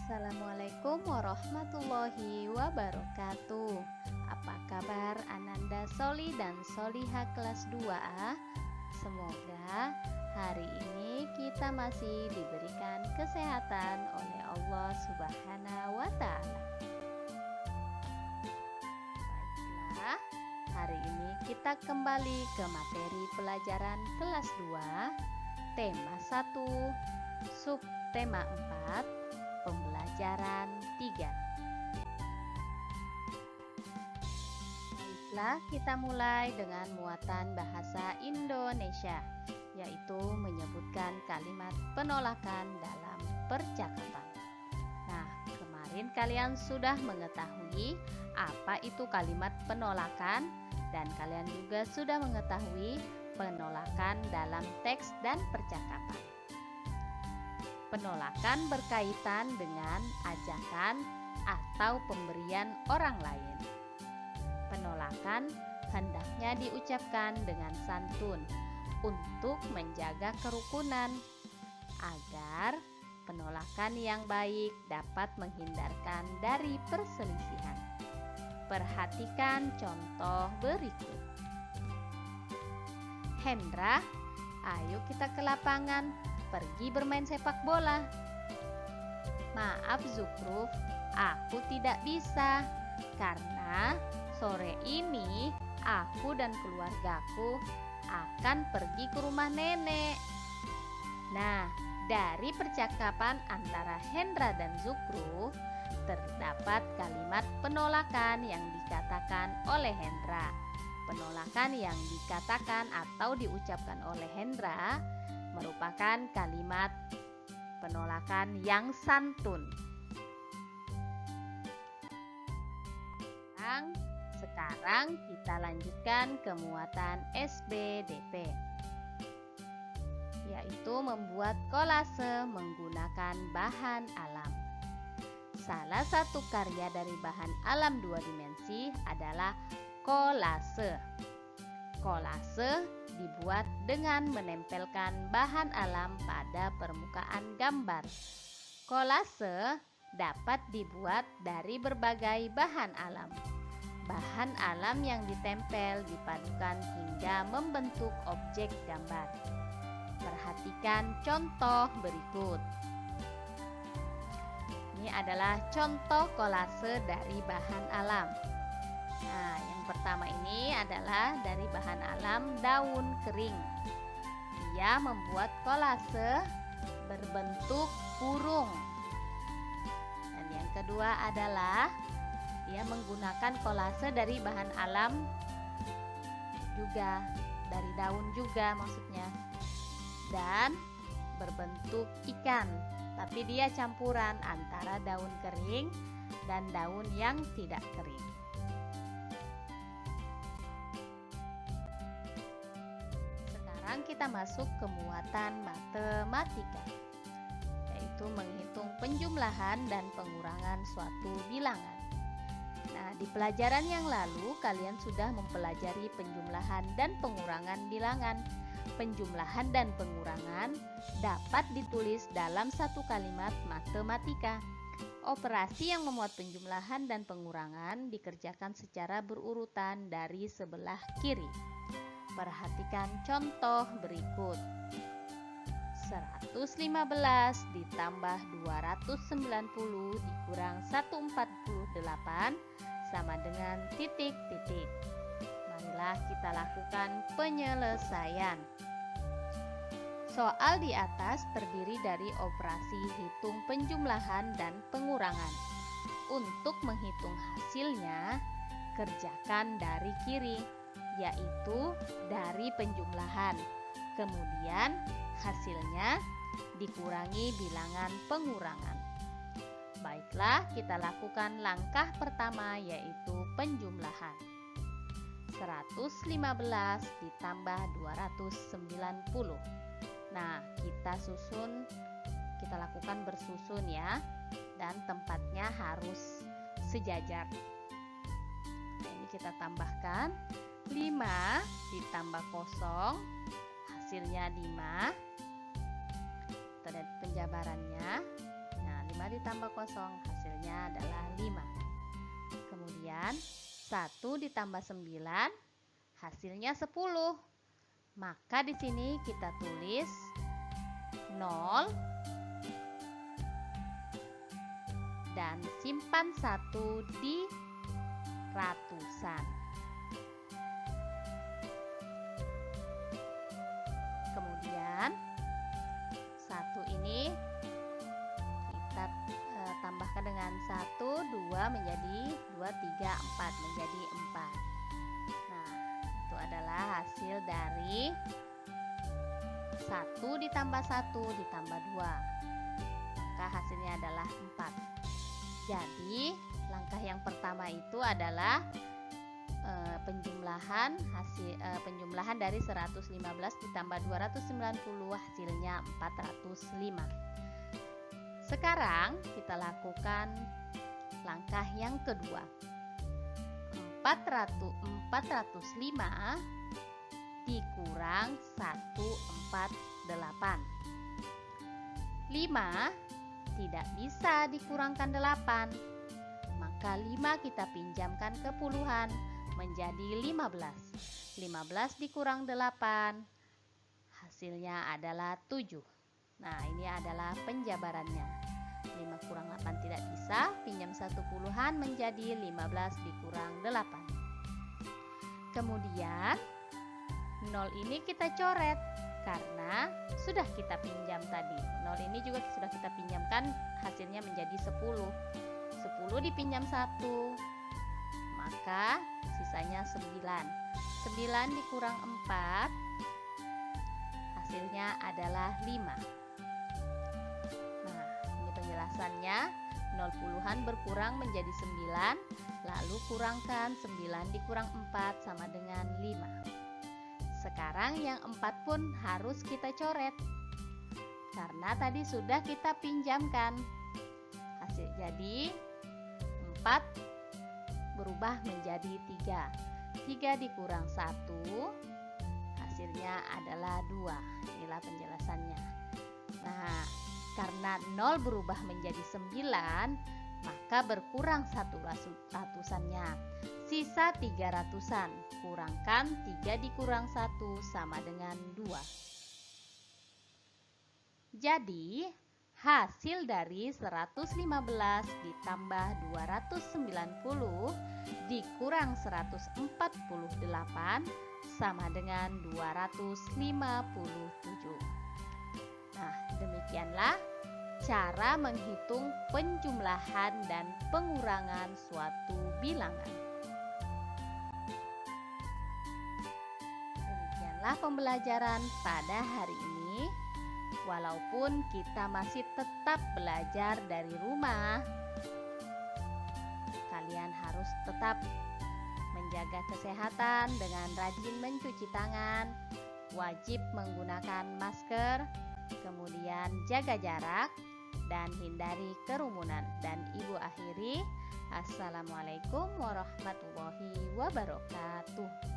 Assalamualaikum warahmatullahi wabarakatuh. Apa kabar Ananda Soli dan Soliha kelas 2A? Semoga hari ini kita masih diberikan kesehatan oleh Allah Subhanahu wa Ta'ala. Baiklah, hari ini kita kembali ke materi pelajaran kelas 2, tema 1, subtema 4, pembelajaran 3. Baiklah, kita mulai dengan muatan bahasa Indonesia, yaitu menyebutkan kalimat penolakan dalam percakapan. Nah, kemarin kalian sudah mengetahui apa itu kalimat penolakan, dan kalian juga sudah mengetahui penolakan dalam teks dan percakapan. Penolakan berkaitan dengan ajakan atau pemberian orang lain. Penolakan hendaknya diucapkan dengan santun untuk menjaga kerukunan, agar penolakan yang baik dapat menghindarkan dari perselisihan. Perhatikan contoh berikut. Hendra, ayo kita ke lapangan pergi bermain sepak bola. Maaf Zukruf, aku tidak bisa karena sore ini aku dan keluargaku akan pergi ke rumah nenek. Nah, dari percakapan antara Hendra dan Zukruf terdapat kalimat penolakan yang dikatakan oleh Hendra. Penolakan yang dikatakan atau diucapkan oleh Hendra merupakan kalimat penolakan yang santun. Sekarang kita lanjutkan ke muatan SBDP, yaitu membuat kolase menggunakan bahan alam. Salah satu karya dari bahan alam 2 dimensi adalah kolase. Kolase dibuat dengan menempelkan bahan alam pada permukaan gambar. Kolase dapat dibuat dari berbagai bahan alam. Bahan alam yang ditempel dipadukan hingga membentuk objek gambar. Perhatikan contoh berikut. Ini adalah contoh kolase dari bahan alam. Nah, yang pertama ini adalah dari bahan alam daun kering. Dia membuat kolase berbentuk burung. Dan yang kedua adalah dia menggunakan kolase dari bahan alam juga, dari daun juga maksudnya. Dan berbentuk ikan, tapi dia campuran antara daun kering dan daun yang tidak kering. Sekarang kita masuk ke muatan matematika, yaitu menghitung penjumlahan dan pengurangan suatu bilangan. Nah, di pelajaran yang lalu kalian sudah mempelajari penjumlahan dan pengurangan bilangan. Penjumlahan dan pengurangan dapat ditulis dalam satu kalimat matematika. Operasi yang memuat penjumlahan dan pengurangan dikerjakan secara berurutan dari sebelah kiri. Perhatikan contoh berikut. 115 ditambah 290 dikurang 148 sama dengan titik-titik. Marilah kita lakukan penyelesaian. Soal di atas terdiri dari operasi hitung penjumlahan dan pengurangan. Untuk menghitung hasilnya, kerjakan dari kiri, yaitu dari penjumlahan. Kemudian hasilnya dikurangi bilangan pengurangan. Baiklah, kita lakukan langkah pertama, yaitu penjumlahan. 115 ditambah 290. Nah, kita lakukan bersusun ya, dan tempatnya harus sejajar. Nah, ini kita tambahkan 5 ditambah 0, hasilnya 5. Kita lihat penjabarannya. Nah, 5 5 ditambah kosong hasilnya adalah 5. Kemudian 1 ditambah 9 hasilnya 10. Maka di sini kita tulis 0 dan simpan 1 di ratusan. Kemudian 1 ini kita tambahkan dengan 1, 2 menjadi 2, 3, 4 menjadi 4. Nah, itu adalah hasil dari 1 ditambah 1 ditambah 2. Maka hasilnya adalah 4. Jadi, langkah yang pertama itu adalah penjumlahan dari 115 ditambah 290 hasilnya 405. Sekarang kita lakukan langkah yang kedua. 405 dikurang 148. 5 tidak bisa dikurangkan 8. Maka 5 kita pinjamkan ke puluhan menjadi 15. 15 dikurang 8 hasilnya adalah 7. Nah, ini adalah penjabarannya. 5 kurang 8 tidak bisa, pinjam 1 puluhan menjadi 15 dikurang 8. Kemudian 0 ini kita coret karena sudah kita pinjam tadi. 0 ini juga sudah kita pinjamkan, hasilnya menjadi 10. 10 dipinjam 1, maka sisanya 9. 9 dikurang 4 hasilnya adalah 5. Nah, ini penjelasannya. 0 puluhan berkurang menjadi 9, lalu kurangkan 9 dikurang 4 sama dengan 5. Sekarang yang 4 pun harus kita coret karena tadi sudah kita pinjamkan. Jadi 4 berubah menjadi 3. 3 dikurang 1 hasilnya adalah 2. Inilah penjelasannya. Nah, karena 0 berubah menjadi 9, maka berkurang 1 ratusannya. Sisa 3 ratusan. Kurangkan 3 dikurang 1 sama dengan 2. Jadi, hasil dari 115 ditambah 290 dikurang 148 sama dengan 257. Nah, demikianlah cara menghitung penjumlahan dan pengurangan suatu bilangan. Demikianlah pembelajaran pada hari ini. Walaupun kita masih tetap belajar dari rumah, kalian harus tetap menjaga kesehatan dengan rajin mencuci tangan, wajib menggunakan masker, kemudian jaga jarak dan hindari kerumunan. Dan Ibu akhiri, Assalamualaikum warahmatullahi wabarakatuh.